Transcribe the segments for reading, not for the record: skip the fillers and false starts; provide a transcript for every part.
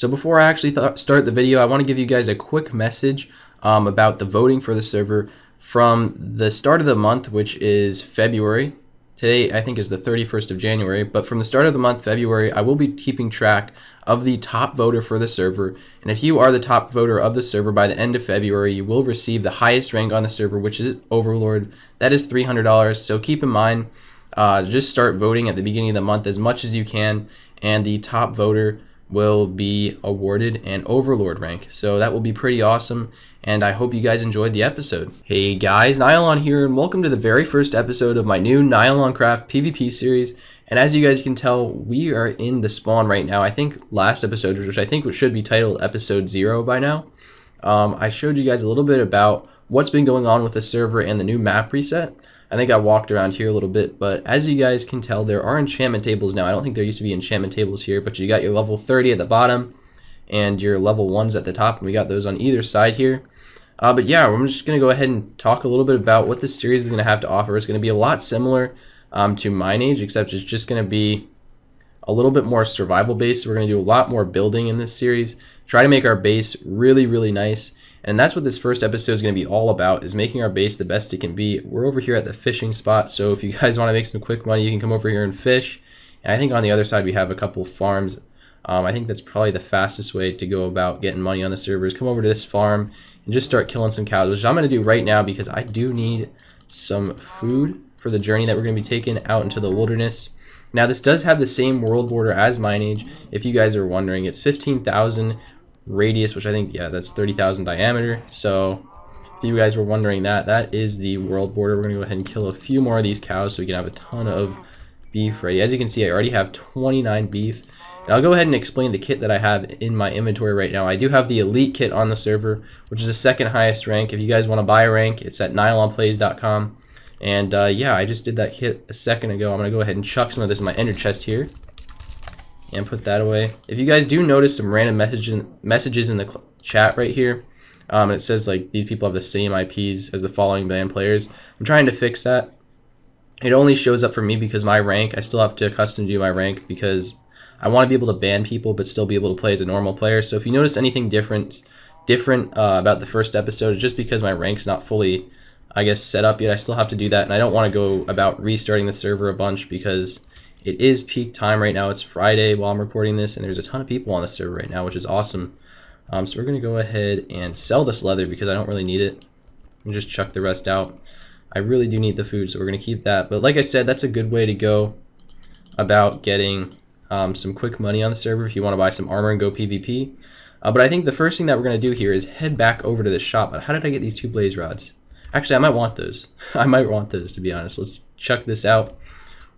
So before I actually start the video, I want to give you guys a quick message about the voting for the server from the start of the month, which is February. Today I think is the 31st of January, but from the start of the month, February, I will be keeping track of the top voter for the server. And if you are the top voter of the server by the end of February, you will receive the highest rank on the server, which is Overlord. That is $300. So keep in mind, just start voting at the beginning of the month as much as you can, and the top voter will be awarded an Overlord rank. So that will be pretty awesome, and I hope you guys enjoyed the episode. Hey guys, Nylon here, and welcome to the very first episode of my new NyalonCraft PvP series. And as you guys can tell, we are in the spawn right now. I think last episode, which I think should be titled episode 0 by now, I showed you guys a little bit about what's been going on with the server and the new map reset. I think I walked around here a little bit, but as you guys can tell, there are enchantment tables now. I don't think there used to be enchantment tables here, but you got your level 30 at the bottom and your level 1s at the top, and we got those on either side here. But yeah, I'm just going to go ahead and talk a little bit about what this series is going to have to offer. It's going to be a lot similar to Mine Age, except it's just going to be a little bit more survival based. We're going to do a lot more building in this series, try to make our base really, really nice. And that's what this first episode is going to be all about, is making our base the best it can be. We're over here at the fishing spot, so if you guys want to make some quick money, you can come over here and fish. And I think on the other side we have a couple farms. I think that's probably the fastest way to go about getting money on the servers. Come over to this farm and just start killing some cows, which I'm going to do right now because I do need some food for the journey that we're going to be taking out into the wilderness. Now this does have the same world border as Mine Age, if you guys are wondering. It's 15,000 radius, which I think, yeah, that's 30,000 diameter. So if you guys were wondering, that is the world border. We're gonna go ahead and kill a few more of these cows so we can have a ton of beef ready. As you can see, I already have 29 beef, and I'll go ahead and explain the kit that I have in my inventory right now. I do have the elite kit on the server, which is the second highest rank. If you guys want to buy a rank, it's at nylonplays.com. And yeah, I just did that kit a second ago. I'm gonna go ahead and chuck some of this in my ender chest here and put that away. If you guys do notice some random messages in the chat right here, and it says like these people have the same IPs as the following band players, I'm trying to fix that. It only shows up for me because my rank, I still have to custom do my rank because I want to be able to ban people but still be able to play as a normal player. So if you notice anything different about the first episode, it's just because my rank's not fully, I guess, set up yet. I still have to do that, and I don't want to go about restarting the server a bunch because it is peak time right now. It's Friday while I'm recording this, and there's a ton of people on the server right now, which is awesome. So we're going to go ahead and sell this leather because I don't really need it, and just chuck the rest out. I really do need the food, so we're going to keep that. But like I said, that's a good way to go about getting some quick money on the server if you want to buy some armor and go PvP. But I think the first thing that we're going to do here is head back over to the shop. How did I get these 2 blaze rods? Actually, I might want those. I might want those, to be honest. Let's chuck this out.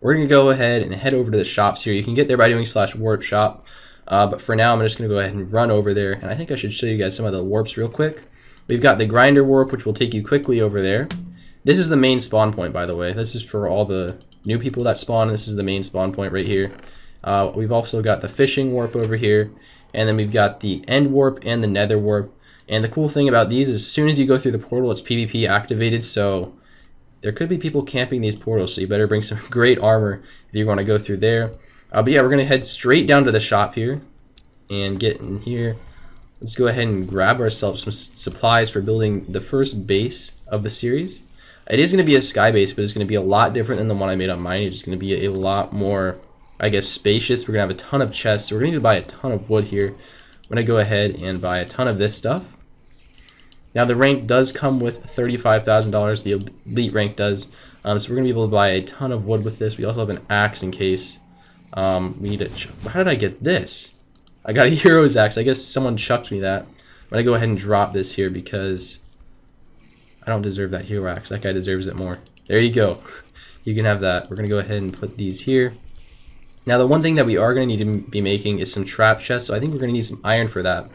We're going to go ahead and head over to the shops here. You can get there by doing /warp shop. But for now, I'm just going to go ahead and run over there. And I think I should show you guys some of the warps real quick. We've got the grinder warp, which will take you quickly over there. This is the main spawn point, by the way. This is for all the new people that spawn. This is the main spawn point right here. We've also got the fishing warp over here. And then we've got the end warp and the nether warp. And the cool thing about these is as soon as you go through the portal, it's PvP activated. So there could be people camping these portals, so you better bring some great armor if you want to go through there. But yeah, we're going to head straight down to the shop here and get in here. Let's go ahead and grab ourselves some supplies for building the first base of the series. It is going to be a sky base, but it's going to be a lot different than the one I made on Mine Age. It's going to be a lot more, I guess, spacious. We're going to have a ton of chests, so we're going to need to buy a ton of wood here. I'm going to go ahead and buy a ton of this stuff. Now the rank does come with $35,000, the elite rank does, so we're going to be able to buy a ton of wood with this. We also have an axe in case we need it. How did I get this? I got a hero's axe. I guess someone chucked me that. I'm going to go ahead and drop this here because I don't deserve that hero axe. That guy deserves it more. There you go. You can have that. We're going to go ahead and put these here. Now the one thing that we are going to need to be making is some trap chests, so I think we're going to need some iron for that.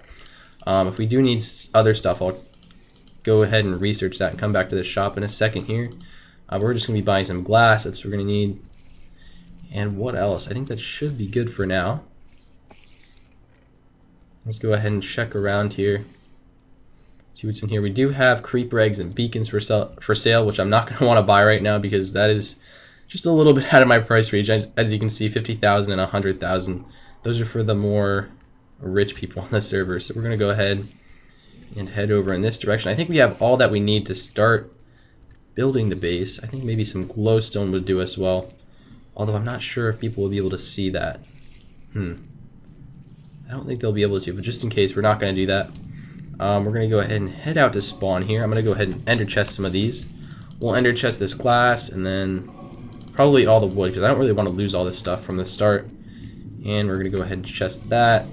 If we do need other stuff, I'll go ahead and research that and come back to the shop in a second here. We're just going to be buying some glass. That's what we're going to need. And what else? I think that should be good for now. Let's go ahead and check around here. See what's in here. We do have creeper eggs and beacons for sale, which I'm not going to want to buy right now because that is just a little bit out of my price range. As you can see, 50,000 and 100,000. Those are for the more rich people on the server. So we're going to go ahead and head over in this direction. I think we have all that we need to start building the base. I think maybe some glowstone would do us well. Although I'm not sure if people will be able to see that. I don't think they'll be able to, but just in case, we're not going to do that. We're going to go ahead and head out to spawn here. I'm going to go ahead and ender chest some of these. We'll ender chest this glass and then probably all the wood because I don't really want to lose all this stuff from the start. And we're going to go ahead and chest that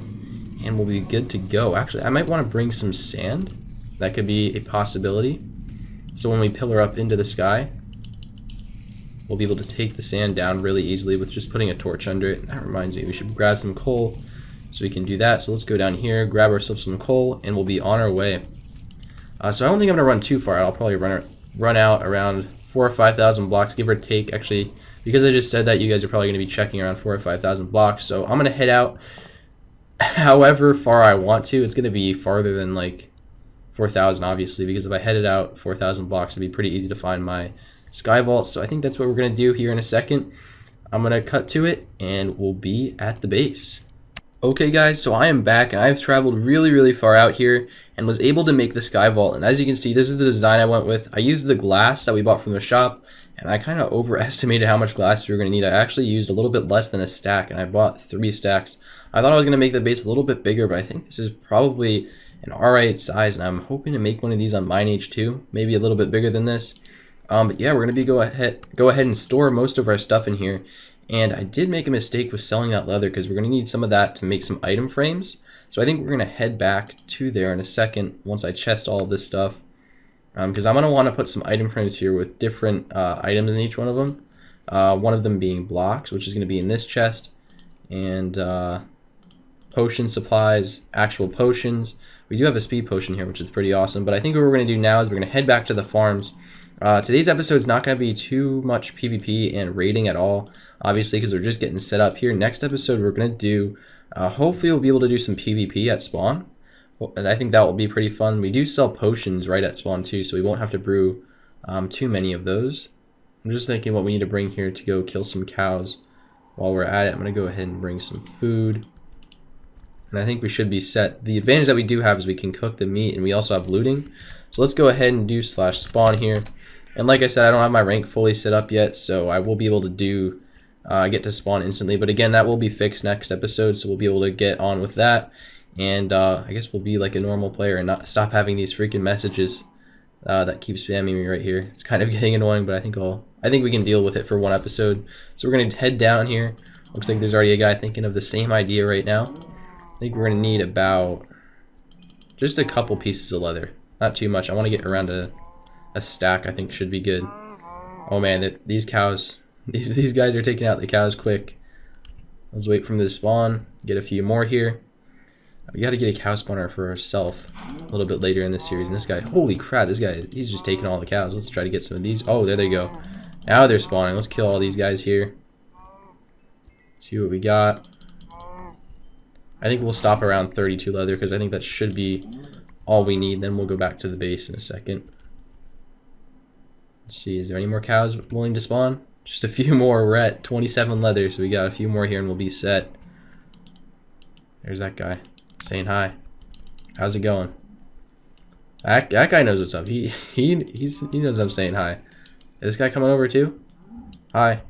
and we'll be good to go. Actually, I might want to bring some sand. That could be a possibility. So when we pillar up into the sky, we'll be able to take the sand down really easily with just putting a torch under it. That reminds me, we should grab some coal so we can do that. So let's go down here, grab ourselves some coal, and we'll be on our way. So I don't think I'm going to run too far. I'll probably run out around 4,000 or 5,000 blocks, give or take. Actually, because I just said that, you guys are probably going to be checking around 4,000 or 5,000 blocks. So I'm going to head out however far I want to. It's going to be farther than like 4,000, obviously, because if I headed out 4,000 blocks, it'd be pretty easy to find my sky vault. So I think that's what we're going to do here in a second. I'm going to cut to it, and we'll be at the base. Okay guys, so I am back and I've traveled really far out here and was able to make the sky vault, and as you can see, this is the design I went with. I used the glass that we bought from the shop, and I kind of overestimated how much glass we were going to need. I actually used a little bit less than a stack, and I bought 3 stacks. I thought I was going to make the base a little bit bigger, but I think this is probably an alright size, and I'm hoping to make one of these on Mine Age too, maybe a little bit bigger than this. But yeah, we're going to go ahead and store most of our stuff in here. And I did make a mistake with selling that leather because we're going to need some of that to make some item frames. So I think we're going to head back to there in a second once I chest all of this stuff. Because I'm going to want to put some item frames here with different items in each one of them. One of them being blocks, which is going to be in this chest. And potion supplies, actual potions. We do have a speed potion here, which is pretty awesome. But I think what we're going to do now is we're going to head back to the farms. Today's episode is not going to be too much PvP and raiding at all, obviously, because we're just getting set up here. Next episode, we're going to do, hopefully we'll be able to do some PvP at spawn. And I think that will be pretty fun. We do sell potions right at spawn too, so we won't have to brew too many of those. I'm just thinking what we need to bring here to go kill some cows. While we're at it, I'm going to go ahead and bring some food. And I think we should be set. The advantage that we do have is we can cook the meat, and we also have looting. So let's go ahead and do /spawn here. And like I said, I don't have my rank fully set up yet, so I will be able to do get to spawn instantly. But again, that will be fixed next episode, so we'll be able to get on with that. And I guess we'll be like a normal player and not stop having these freaking messages that keep spamming me right here. It's kind of getting annoying, but I think we can deal with it for one episode. So we're gonna head down here. Looks like there's already a guy thinking of the same idea right now. I think we're gonna need about just a couple pieces of leather. Not too much. I want to get around a stack. I think should be good. Oh man, these cows, these guys are taking out the cows quick. Let's wait for them to spawn. Get a few more here. We got to get a cow spawner for ourselves a little bit later in this series. And this guy, holy crap, this guy, he's just taking all the cows. Let's try to get some of these. Oh, there they go. Now they're spawning. Let's kill all these guys here. See what we got. I think we'll stop around 32 leather because I think that should be all we need. Then we'll go back to the base in a second. Let's see, is there any more cows willing to spawn? Just a few more. We're at 27 leather, so we got a few more here and we'll be set. There's that guy saying hi. How's it going? That guy knows what's up. He knows I'm saying hi. Is this guy coming over too? Hi.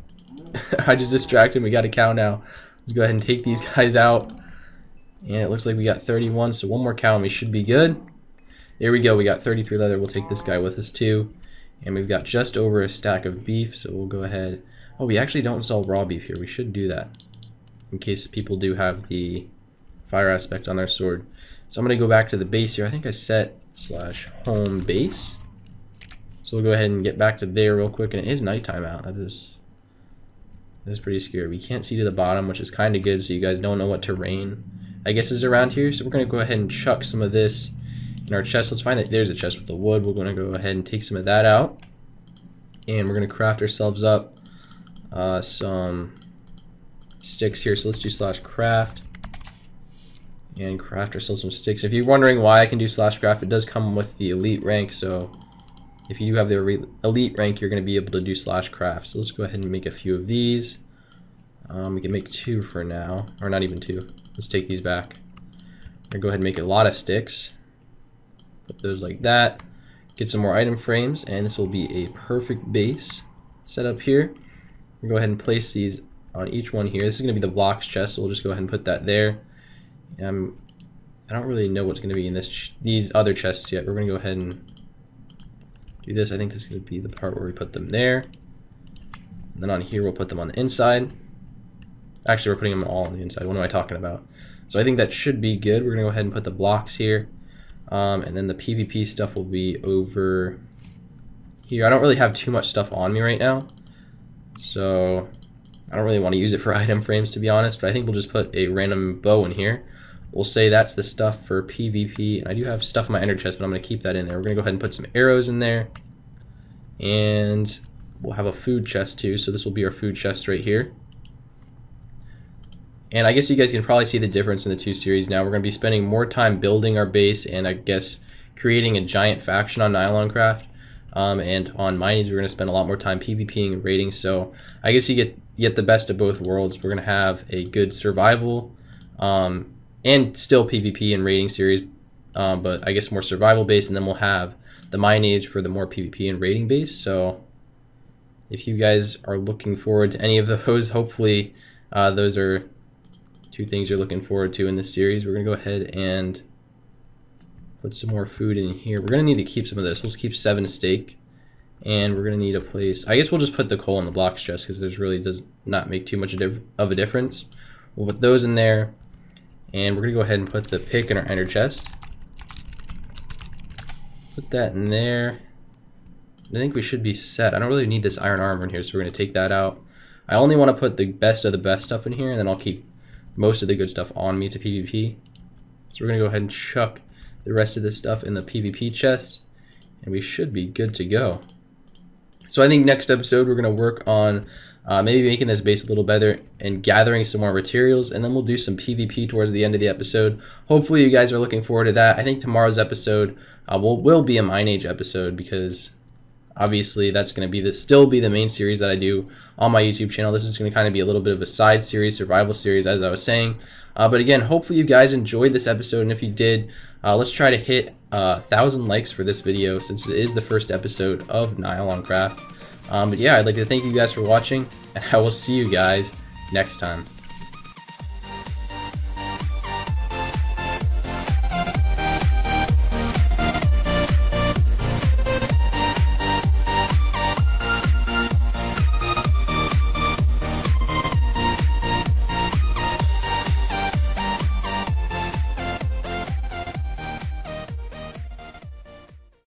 I just distracted him. We got a cow now. Let's go ahead and take these guys out. And it looks like we got 31, so one more cow and we should be good. There we go, we got 33 leather. We'll take this guy with us too. And we've got just over a stack of beef, so we'll go ahead. Oh, we actually don't sell raw beef here. We should do that in case people do have the fire aspect on their sword. So I'm going to go back to the base here. I think I set /home base. So we'll go ahead and get back to there real quick. And it is nighttime out. That is pretty scary. We can't see to the bottom, which is kind of good, so you guys don't know what terrain I guess is around here. So we're going to go ahead and chuck some of this in our chest. Let's find that there's a chest with the wood. We're going to go ahead and take some of that out. And we're going to craft ourselves up some sticks here. So let's do /craft and craft ourselves some sticks. If you're wondering why I can do /craft, it does come with the elite rank. So if you do have the elite rank, you're going to be able to do /craft. So let's go ahead and make a few of these. We can make 2 for now, or not even 2. Let's take these back. gonna go ahead and make a lot of sticks. Put those like that. Get some more item frames, and this will be a perfect base set up here. We'll go ahead and place these on each one here. This is going to be the blocks chest, so we'll just go ahead and put that there. I don't really know what's going to be in these other chests yet. We're going to go ahead and do this. I think this is going to be the part where we put them there. And then on here, we'll put them on the inside. Actually, we're putting them all on the inside. What am I talking about? So I think that should be good. We're going to go ahead and put the blocks here. And then the PvP stuff will be over here. I don't really have too much stuff on me right now, so I don't really want to use it for item frames, to be honest, but I think we'll just put a random bow in here. We'll say that's the stuff for PvP, and I do have stuff in my ender chest, but I'm going to keep that in there. We're going to go ahead and put some arrows in there, and we'll have a food chest too, so this will be our food chest right here. And I guess you guys can probably see the difference in the two series now. We're going to be spending more time building our base and I guess creating a giant faction on NyalonCraft. And on Mineage, we're going to spend a lot more time PvPing and raiding. So I guess you get the best of both worlds. We're going to have a good survival and still PvP and raiding series, but I guess more survival based. And then we'll have the Mineage for the more PvP and raiding base. So if you guys are looking forward to any of those, hopefully those are two things you're looking forward to in this series. We're going to go ahead and put some more food in here. We're going to need to keep some of this. We'll keep 7 steak. And we're going to need a place. I guess we'll just put the coal in the blocks chest because there's really does not make too much of a difference. We'll put those in there. And we're going to go ahead and put the pick in our ender chest. Put that in there. I think we should be set. I don't really need this iron armor in here, so we're going to take that out. I only want to put the best of the best stuff in here, and then I'll keep most of the good stuff on me to PvP. So we're going to go ahead and chuck the rest of this stuff in the PvP chest, and we should be good to go. So I think next episode we're going to work on maybe making this base a little better and gathering some more materials, and then we'll do some PvP towards the end of the episode. Hopefully you guys are looking forward to that. I think tomorrow's episode will be a Mineage episode because obviously that's going to be still be the main series that I do on my YouTube channel. This is going to kind of be a little bit of a side series, survival series, as I was saying. But again, hopefully you guys enjoyed this episode, and if you did, let's try to hit 1,000 likes for this video since it is the first episode of NyalonCraft. But yeah, I'd like to thank you guys for watching, and I will see you guys next time.